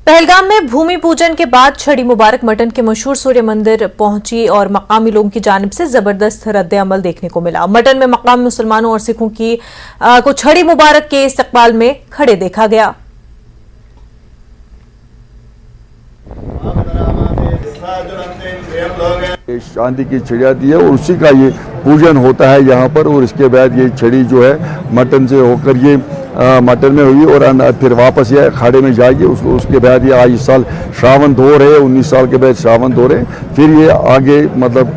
पहलगाम में भूमि पूजन के बाद छड़ी मुबारक मटन के मशहूर सूर्य मंदिर पहुंची और मकामी लोगों की जानिब से जबरदस्त रद्द अमल देखने को मिला। मटन में मकामी मुसलमानों और सिखों को छड़ी मुबारक के इस्तकबाल में खड़े देखा गया। चांदी की छड़ी आती है और उसी का ये पूजन होता है यहाँ पर, और इसके बाद ये छड़ी जो है मटन से होकर ये मटन में हुई और फिर वापस ये अखाड़े में जाएगी। उसके बाद ये आज इस साल श्रावण धो रहे, 19 साल के बाद श्रावण धो रहे, फिर ये आगे मतलब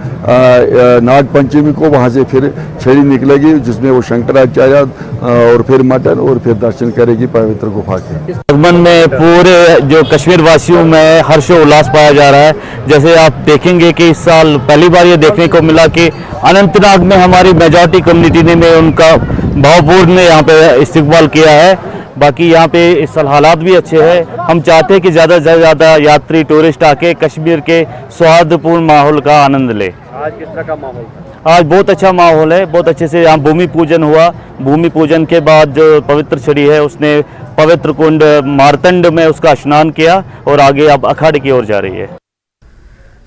नाग पंचमी को वहाँ से फिर छड़ी निकलेगी जिसमें वो शंकराचार्य और फिर मटन और फिर दर्शन करेगी पवित्र गुफा के। मन में पूरे जो कश्मीर वासियों में हर्षोल्लास पाया जा रहा है। जैसे आप देखेंगे कि इस साल पहली बार ये देखने को मिला कि अनंतनाग में हमारी मेजॉरिटी कम्युनिटी ने उनका भावपूर्ण यहाँ पे इस्तकबाल किया है। बाकी यहाँ पे इस साल हालात भी अच्छे हैं। हम चाहते हैं कि ज़्यादा से ज़्यादा यात्री टूरिस्ट आके कश्मीर के सौहार्दपूर्ण माहौल का आनंद ले। आज किस तरह का माहौल? आज बहुत अच्छा माहौल है, बहुत अच्छे से यहाँ भूमि पूजन हुआ। भूमि पूजन के बाद जो पवित्र छड़ी है उसने पवित्र कुंड मारतंड में उसका स्नान किया और आगे अब अखाड़े की ओर जा रही है।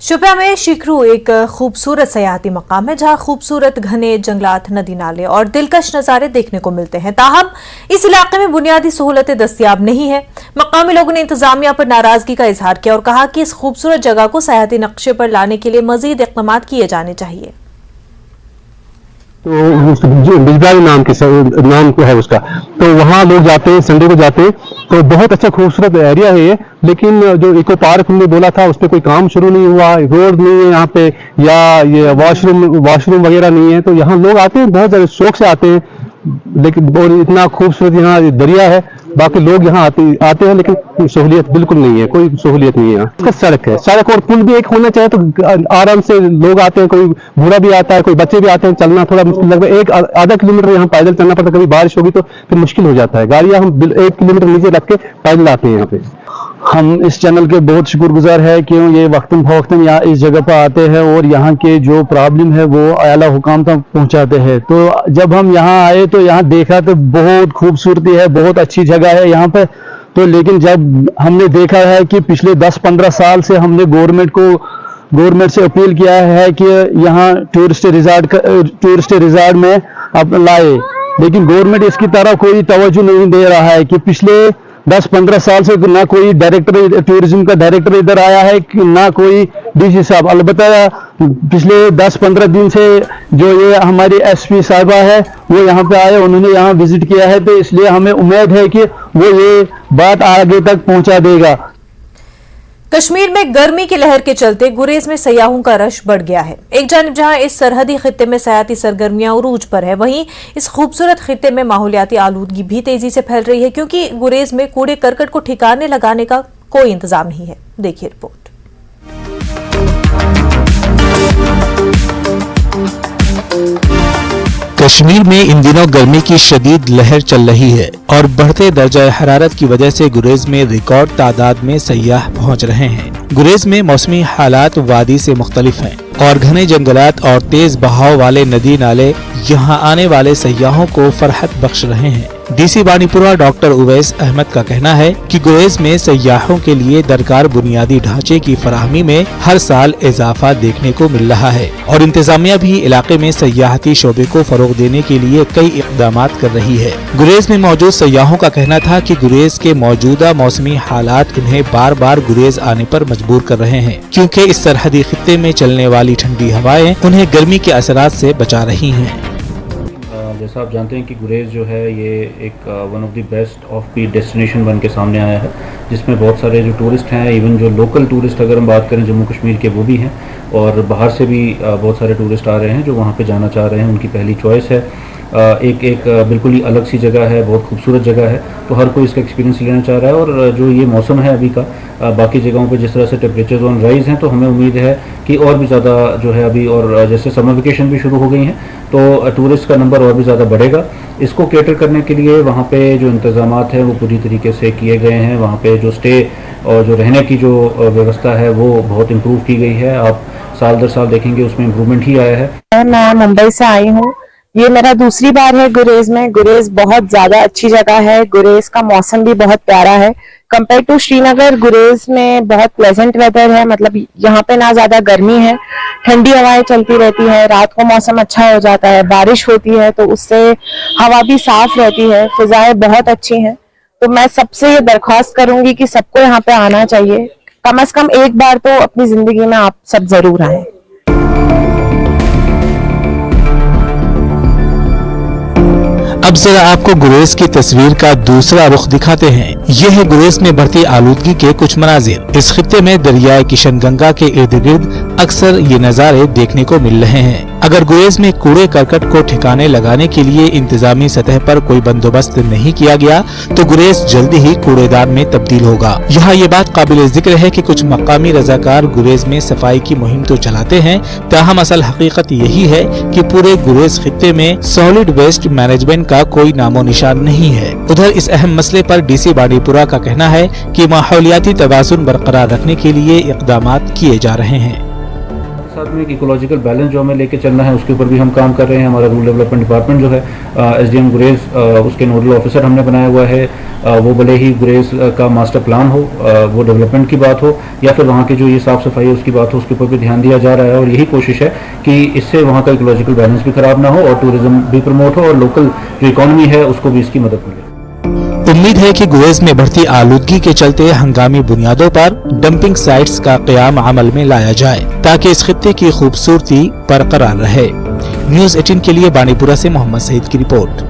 शोपियां में शिखरू एक खूबसूरत सयाहती मकाम है जहां खूबसूरत घने जंगलात, नदी नाले और दिलकश नज़ारे देखने को मिलते हैं। ताहम इस इलाके में बुनियादी सहूलतें दस्तयाब नहीं है। मकामी लोगों ने इंतजामिया पर नाराजगी का इजहार किया और कहा कि इस खूबसूरत जगह को सयाहती नक्शे पर लाने के लिए मजीद इक़दाम किए जाने चाहिए। तो जो बिजबारी नाम को है उसका, तो वहाँ लोग जाते हैं, संडे को जाते हैं, तो बहुत अच्छा खूबसूरत एरिया है ये। लेकिन जो इको पार्क हमने बोला था उस पर कोई काम शुरू नहीं हुआ, रोड नहीं है यहाँ पे, या ये वॉशरूम वगैरह नहीं है। तो यहाँ लोग आते हैं, बहुत ज़्यादा शौक से आते हैं, लेकिन और इतना खूबसूरत यहाँ दरिया है। बाकी लोग यहाँ आते हैं लेकिन सहूलियत बिल्कुल नहीं है, कोई सहूलियत नहीं है। इसका सड़क है, सड़क और पुल भी एक होना चाहिए तो आराम से लोग आते हैं। कोई बूढ़ा भी आता है, कोई बच्चे भी आते हैं। चलना थोड़ा मुश्किल लगता है, एक आधा किलोमीटर यहाँ पैदल चलना पड़ता है। कभी बारिश होगी तो फिर मुश्किल हो जाता है। गाड़ियाँ हम 1 किलोमीटर नीचे रख के पैदल आते हैं यहाँ पे। हम इस चैनल के बहुत शुक्रगुजार है कि ये वक्तन फवक्तन यहाँ इस जगह पर आते हैं और यहाँ के जो प्रॉब्लम है वो आला हुकाम तक पहुँचाते हैं। तो जब हम यहाँ आए तो यहाँ देखा तो बहुत खूबसूरती है, बहुत अच्छी जगह है यहाँ पे। तो लेकिन जब हमने देखा है कि पिछले 10-15 साल से हमने गवर्नमेंट से अपील किया है कि यहाँ टूरिस्ट रिजॉर्ट में अब लाए, लेकिन गवर्नमेंट इसकी तरफ कोई तवज्जो नहीं दे रहा है। कि पिछले 10-15 साल से ना कोई डायरेक्टर, टूरिज्म का डायरेक्टर इधर आया है, ना कोई डीसी साहब। अलबत्ता पिछले 10-15 दिन से जो ये हमारी एसपी साहिबा है वो यहाँ पे आए, उन्होंने यहाँ विजिट किया है। तो इसलिए हमें उम्मीद है कि वो ये बात आगे तक पहुँचा देगा। कश्मीर में गर्मी की लहर के चलते गुरेज में सयाहों का रश बढ़ गया है। एक जानिब जहां इस सरहदी खित्ते में सयाती सरगर्मियां उरूज पर है, वहीं इस खूबसूरत खित्ते में माहौलियाती आलूदगी भी तेजी से फैल रही है क्योंकि गुरेज में कूड़े करकट को ठिकाने लगाने का कोई इंतजाम नहीं है। देखिए रिपोर्ट। कश्मीर में इन दिनों गर्मी की शदीद लहर चल रही है और बढ़ते दर्जा हरारत की वजह से गुरेज में रिकॉर्ड तादाद में सयाह पहुंच रहे हैं। गुरेज में मौसमी हालात वादी से मुख्तलिफ हैं और घने जंगलात और तेज बहाव वाले नदी नाले यहाँ आने वाले सयाहों को फरहत बख्श रहे हैं। डीसी बानीपुरा डॉक्टर उवैस अहमद का कहना है कि गुरेज में सयाहों के लिए दरकार बुनियादी ढांचे की फराहमी में हर साल इजाफा देखने को मिल रहा है और इंतजामिया भी इलाके में सयाहती शोबे को फरोग देने के लिए कई इक़दाम कर रही है। गुरेज में मौजूद सयाहों का कहना था कि गुरेज के मौजूदा मौसमी हालात उन्हें बार बार गुरेज आने पर मजबूर कर रहे हैं क्योंकि इस सरहदी खित्ते में चलने वाली ठंडी हवाएं उन्हें गर्मी के असरात से बचा रही हैं। जैसा आप जानते हैं कि गुरेज जो है ये एक one of the best of the destination बन के सामने आया है, जिसमें बहुत सारे जो टूरिस्ट हैं, इवन जो लोकल टूरिस्ट अगर हम बात करें जम्मू कश्मीर के वो भी हैं और बाहर से भी बहुत सारे टूरिस्ट आ रहे हैं जो वहाँ पे जाना चाह रहे हैं। उनकी पहली चॉइस है। एक बिल्कुल ही अलग सी जगह है, बहुत खूबसूरत जगह है, तो हर कोई इसका एक्सपीरियंस लेना चाह रहा है। और जो ये मौसम है अभी का, बाकी जगहों पे जिस तरह से टेम्परेचर ऑन राइज हैं, तो हमें उम्मीद है कि और भी ज़्यादा जो है अभी, और जैसे समर वेकेशन भी शुरू हो गई हैं तो टूरिस्ट का नंबर और भी ज़्यादा बढ़ेगा। इसको कैटर करने के लिए वहाँ पे जो इंतज़ामात हैं वो पूरी तरीके से किए गए हैं। वहाँ पे जो स्टे और जो रहने की जो व्यवस्था है वो बहुत इम्प्रूव की गई है। आप साल दर साल देखेंगे उसमें इम्प्रूवमेंट ही आया है। मैं मुंबई से आई हूँ, ये मेरा दूसरी बार है गुरेज में। गुरेज बहुत ज्यादा अच्छी जगह है, गुरेज का मौसम भी बहुत प्यारा है। कंपेयर टू श्रीनगर गुरेज में बहुत प्लेजेंट वेदर है, मतलब यहाँ पे ना ज्यादा गर्मी है, ठंडी हवाएं चलती रहती है, रात को मौसम अच्छा हो जाता है, बारिश होती है तो उससे हवा भी साफ रहती है, फिजाएं बहुत अच्छी हैं। तो मैं सबसे ये दरख्वास्त करूंगी कि सबको यहाँ पे आना चाहिए, कम से कम एक बार तो अपनी जिंदगी में आप सब जरूर आएं। अब जरा आपको गुरेज की तस्वीर का दूसरा रुख दिखाते हैं। ये है गुरेज में बढ़ती आलूदगी के कुछ मनाजिर। इस खित्ते में दरियाए किशनगंगा के इर्द गिर्द अक्सर ये नज़ारे देखने को मिल रहे हैं। अगर गुरेज में कूड़े करकट को ठिकाने लगाने के लिए इंतजामी सतह पर कोई बंदोबस्त नहीं किया गया तो गुरेज जल्दी ही कूड़ेदान में तब्दील होगा। यहाँ ये बात काबिल जिक्र है कि कुछ मकामी रजाकार गुरेज में सफाई की मुहिम तो चलाते हैं, ताहम असल हकीकत यही है कि पूरे गुरेज खित्ते में सॉलिड वेस्ट मैनेजमेंट का कोई नामो निशान नहीं है। उधर इस अहम मसले पर डीसी बांडीपुरा का कहना है कि माहौलियाती तवाज़ुन बरकरार रखने के लिए इक़दामात किए जा रहे हैं। साथ में इकोलॉजिकल बैलेंस जो हमें लेके चलना है उसके ऊपर भी हम काम कर रहे हैं। हमारा रूरल डेवलपमेंट डिपार्टमेंट जो है SDM गुरेज उसके नोडल ऑफिसर हमने बनाया हुआ है। वो भले ही गुरेज का मास्टर प्लान हो, वो डेवलपमेंट की बात हो या फिर वहाँ की जो ये साफ़ सफाई है उसकी बात हो, उसके ऊपर भी ध्यान दिया जा रहा है और यही कोशिश है कि इससे वहाँ का इकोलॉजिकल बैलेंस भी ख़राब ना हो और टूरिज्म भी प्रमोट हो और लोकल जो इकॉनमी है उसको भी इसकी मदद मिले। उम्मीद है कि गुरेज में बढ़ती आलूदगी के चलते हंगामी बुनियादों पर डंपिंग साइट्स का क़याम अमल में लाया जाए ताकि इस खित्ते की खूबसूरती बरकरार रहे। न्यूज़ 18 के लिए बांडीपुरा से मोहम्मद सईद की रिपोर्ट।